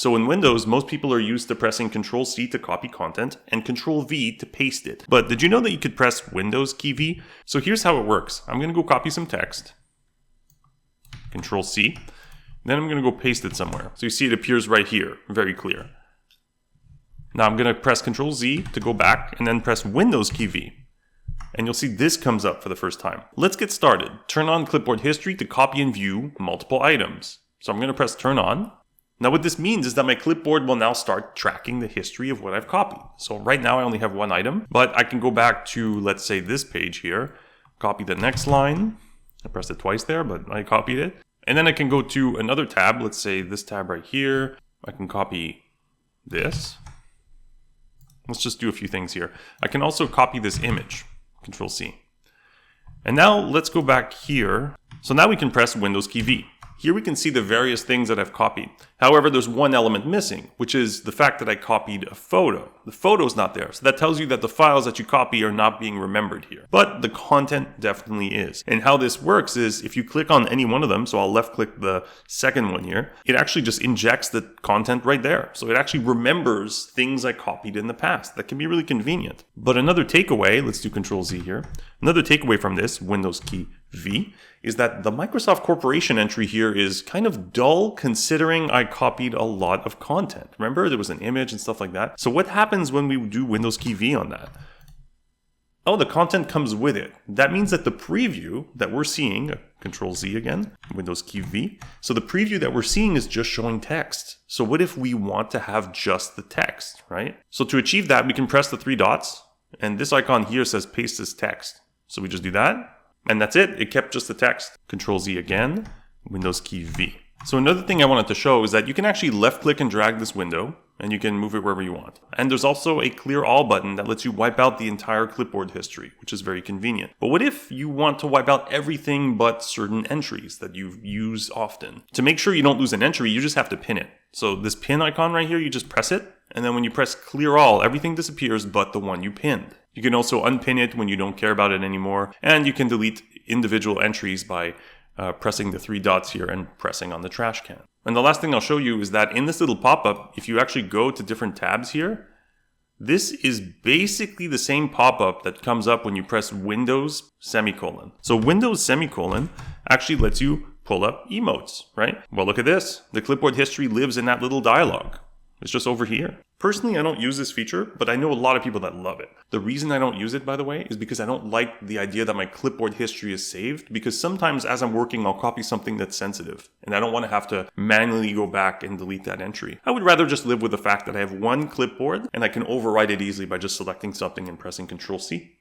So in Windows, most people are used to pressing Control C to copy content and Control V to paste it. But did you know that you could press Windows key V? So here's how it works. I'm going to go copy some text. Control C. Then I'm going to go paste it somewhere. So you see it appears right here, very clear. Now I'm going to press Control Z to go back and then press Windows key V. And you'll see this comes up for the first time. Let's get started. Turn on Clipboard History to copy and view multiple items. So I'm going to press Turn On. Now what this means is that my clipboard will now start tracking the history of what I've copied. So right now I only have one item, but I can go back to, let's say, this page here, copy the next line. I pressed it twice there, but I copied it. And then I can go to another tab, let's say this tab right here. I can copy this. Let's just do a few things here. I can also copy this image, Control C. And now let's go back here. So now we can press Windows key V. Here we can see the various things that I've copied. However, there's one element missing, which is the fact that I copied a photo. The photo's not there, so that tells you that the files that you copy are not being remembered here. But the content definitely is. And how this works is if you click on any one of them, so I'll left click the second one here, it actually just injects the content right there. So it actually remembers things I copied in the past. That can be really convenient. But another takeaway, let's do Control Z here. Another takeaway from this, Windows key V, is that the Microsoft Corporation entry here is kind of dull considering I copied a lot of content. Remember, there was an image and stuff like that. So what happens when we do Windows key V on that? Oh, the content comes with it. That means that the preview that we're seeing, Control Z again, Windows key V. So the preview that we're seeing is just showing text. So what if we want to have just the text, right? So to achieve that, we can press the three dots, and this icon here says paste this text. So we just do that. And that's it. It kept just the text. Control Z again, Windows key V. So another thing I wanted to show is that you can actually left click and drag this window and you can move it wherever you want. And there's also a clear all button that lets you wipe out the entire clipboard history, which is very convenient. But what if you want to wipe out everything but certain entries that you use often? To make sure you don't lose an entry, you just have to pin it. So this pin icon right here, you just press it. And then when you press clear all, everything disappears but the one you pinned. You can also unpin it when you don't care about it anymore. And you can delete individual entries by pressing the three dots here and pressing on the trash can. And the last thing I'll show you is that in this little pop-up, if you actually go to different tabs here, this is basically the same pop-up that comes up when you press Windows semicolon. So Windows semicolon actually lets you pull up emotes, right? Well, look at this. The clipboard history lives in that little dialog. It's just over here. Personally, I don't use this feature, but I know a lot of people that love it. The reason I don't use it, by the way, is because I don't like the idea that my clipboard history is saved, because sometimes as I'm working, I'll copy something that's sensitive, and I don't want to have to manually go back and delete that entry. I would rather just live with the fact that I have one clipboard, and I can override it easily by just selecting something and pressing Control C.